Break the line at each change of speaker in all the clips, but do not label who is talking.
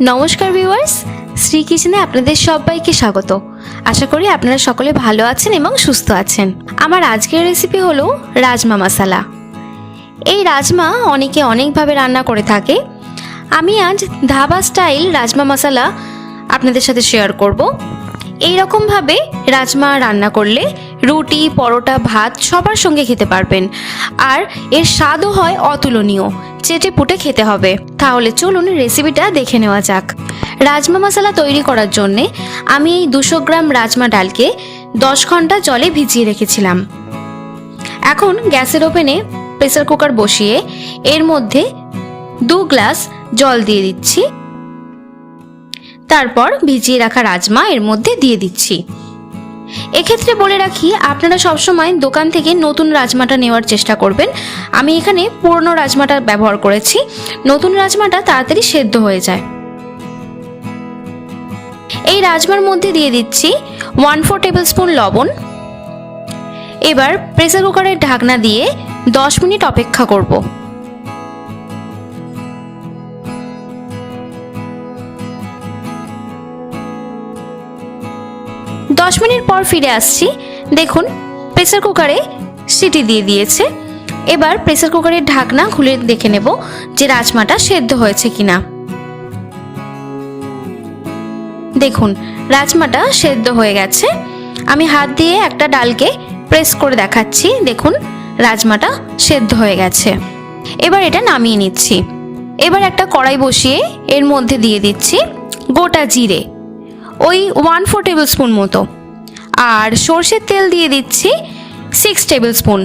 নমস্কার ভিউয়ার্স, শ্রী কিচেনে আপনাদের সবাইকে স্বাগত। আশা করি আপনারা সকলে ভালো আছেন এবং সুস্থ আছেন। আমার আজকের রেসিপি হলো রাজমা মশালা। এই রাজমা অনেকে অনেকভাবে রান্না করে থাকে। আমি আজ ধাবা স্টাইল রাজমা মশালা আপনাদের সাথে শেয়ার করব। এই রকমভাবে রাজমা রান্না করলে রুটি, পরোটা, ভাত সবার সঙ্গে খেতে পারবেন, আর এর স্বাদও হয় অতুলনীয়। চেটে পুটে খেতে হবে। তাহলে চলুন রেসিপিটা দেখে নেওয়া যাক। রাজমা মশালা তৈরি করার জন্যে আমি এই 200 গ্রাম রাজমা ডালকে 10 ঘন্টা জলে ভিজিয়ে রেখেছিলাম। এখন গ্যাসের ওভেনে প্রেসার কুকার বসিয়ে এর মধ্যে 2 গ্লাস জল দিয়ে দিচ্ছি। তারপর ভিজিয়ে রাখা রাজমা এর মধ্যে দিয়ে দিচ্ছি। এক্ষেত্রে বলে রাখি, আপনারা সবসময় দোকান থেকে নতুন রাজমাটা নেওয়ার চেষ্টা করবেন। আমি এখানে পুরনো রাজমাটা ব্যবহার করেছি। নতুন রাজমাটা তাড়াতাড়ি সেদ্ধ হয়ে যায়। এই রাজমার মধ্যে দিয়ে দিচ্ছি 1/4 টেবিল স্পুন লবণ। এবার প্রেসার কুকারের ঢাকনা দিয়ে 10 মিনিট অপেক্ষা করব। দশ মিনিট পর ফিরে আসছি। দেখুন, প্রেসার কুকারে সিটি দিয়ে দিয়েছে। এবার প্রেসার কুকারের ঢাকনা খুলে দেখে নেব যে রাজমাটা সেদ্ধ হয়েছে কিনা। দেখুন, রাজমাটা সেদ্ধ হয়ে গেছে। আমি হাত দিয়ে একটা ডালকে প্রেস করে দেখাচ্ছি। দেখুন, রাজমাটা সেদ্ধ হয়ে গেছে। এবার এটা নামিয়ে নিচ্ছি। এবার একটা কড়াই বসিয়ে এর মধ্যে দিয়ে দিচ্ছি গোটা জিরে, ওই 1/4 টেবিল স্পুন মতো, আর সর্ষের তেল দিয়ে দিচ্ছি 6 টেবিল স্পুন।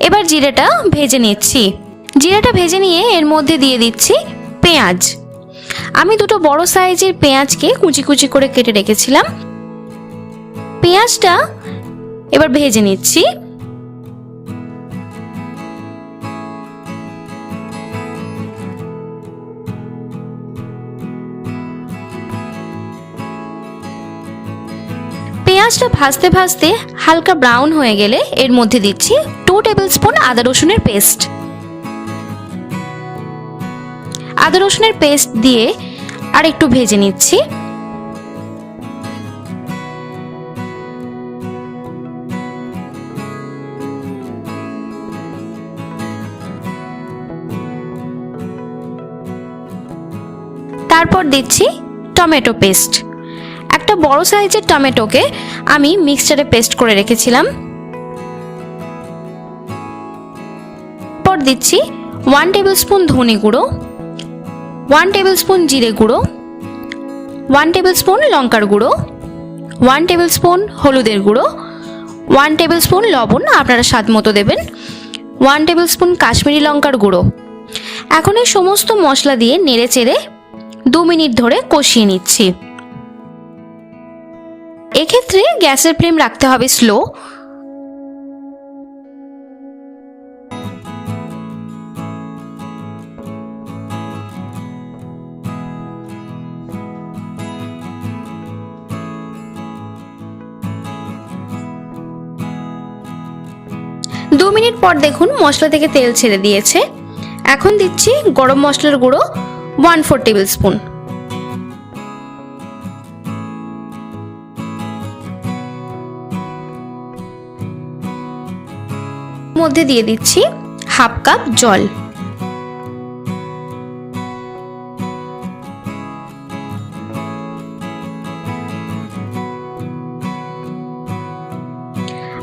এবার জিরেটা ভেজে নিচ্ছি। জিরেটা ভেজে নিয়ে এর মধ্যে দিয়ে দিচ্ছি পেঁয়াজ। আমি দুটো বড় সাইজের পেঁয়াজকে কুচি কুচি করে কেটে রেখেছিলাম। পেঁয়াজটা এবার ভেজে নিচ্ছি। পেঁয়াজটা ভাজতে ভাজতে হালকা ব্রাউন হয়ে গেলে এর মধ্যে দিচ্ছি 2 টেবিল স্পুন আদা রসুনের পেস্ট। আদা রসুনের পেস্ট দিয়ে আর একটু ভেজে নিচ্ছি। তারপর দিচ্ছি টমেটো পেস্ট। একটা বড় সাইজের টমেটোকে আমি মিক্সচারে পেস্ট করে রেখেছিলাম। পর দিচ্ছি 1 টেবিল স্পুন ধনে গুঁড়ো, 1 টেবিল স্পুন জিরে গুঁড়ো, 1 টেবিল স্পুন লঙ্কার গুঁড়ো, 1 টেবিল স্পুন হলুদের গুঁড়ো, 1 টেবিল স্পুন লবণ আপনারা স্বাদ মতো দেবেন, 1 টেবিল স্পুন কাশ্মীরি লঙ্কার গুঁড়ো। এখন এই সমস্ত মশলা দিয়ে নেড়ে চেড়ে 2 মিনিট ধরে কষিয়ে নিচ্ছি। এক্ষেত্রে গ্যাসের ফ্লেম রাখতে হবে স্লো। দু মিনিট পর দেখুন মশলা থেকে তেল ছেড়ে দিয়েছে। এখন দিচ্ছি গরম মশলার গুঁড়ো 1/4 টেবিল স্পুন। মধ্যে দিয়ে দিচ্ছি হাফ কাপ জল।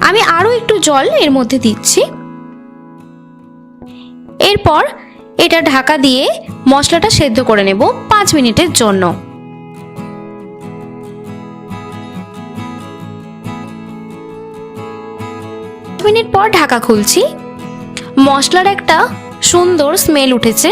আমি আরো একটু জল এর মধ্যে দিচ্ছি। এরপর এটা ঢাকা দিয়ে মশলাটা সেদ্ধ করে নেব 5 মিনিটের জন্য। মিনিট পর ঢাকা খুলছি। মশলার একটা সুন্দর স্মেল উঠেছে।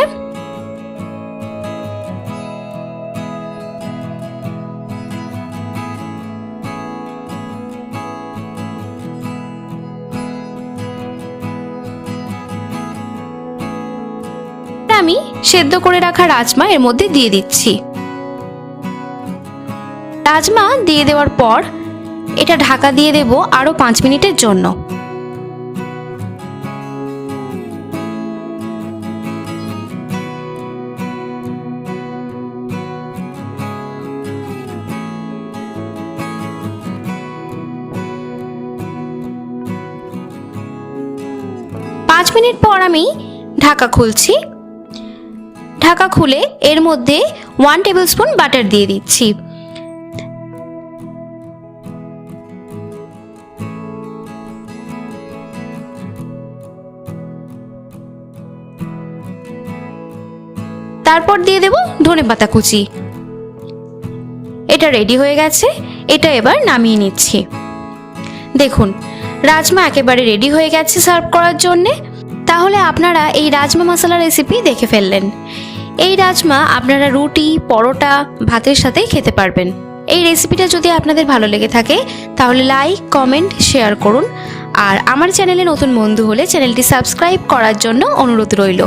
আমি সেদ্ধ করে রাখা রাজমা এর মধ্যে দিয়ে দিচ্ছি। রাজমা দিয়ে দেওয়ার পর এটা ঢাকা দিয়ে দেব আরো 5 মিনিটের জন্য। 5 মিনিট পর আমি ঢাকা খুলছি। ঢাকা খুলে এর মধ্যে 1 টেবিল স্পুন বাটার দিয়ে দিচ্ছি। তারপর দিয়ে দেব ধনেপাতা কুচি। এটা রেডি হয়ে গেছে, এটা এবার নামিয়ে নিচ্ছি। দেখুন রাজমা একেবারে রেডি হয়ে গেছে সার্ভ করার জন্যে। তাহলে আপনারা এই রাজমা মশলা রেসিপি দেখে ফেললেন। এই রাজমা আপনারা রুটি, পরোটা, ভাতের সাথেই খেতে পারবেন। এই রেসিপিটা যদি আপনাদের ভালো লেগে থাকে তাহলে লাইক, কমেন্ট, শেয়ার করুন। আর আমার চ্যানেলে নতুন বন্ধু হলে চ্যানেলটি সাবস্ক্রাইব করার জন্য অনুরোধ রইল।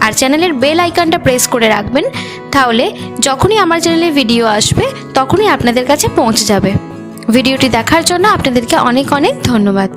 আর চ্যানেলের বেল আইকনটা প্রেস করে রাখবেন, তাহলে যখনই আমার চ্যানেলে ভিডিও আসবে তখনই আপনাদের কাছে পৌঁছে যাবে। ভিডিওটি দেখার জন্য আপনাদেরকে অনেক অনেক ধন্যবাদ।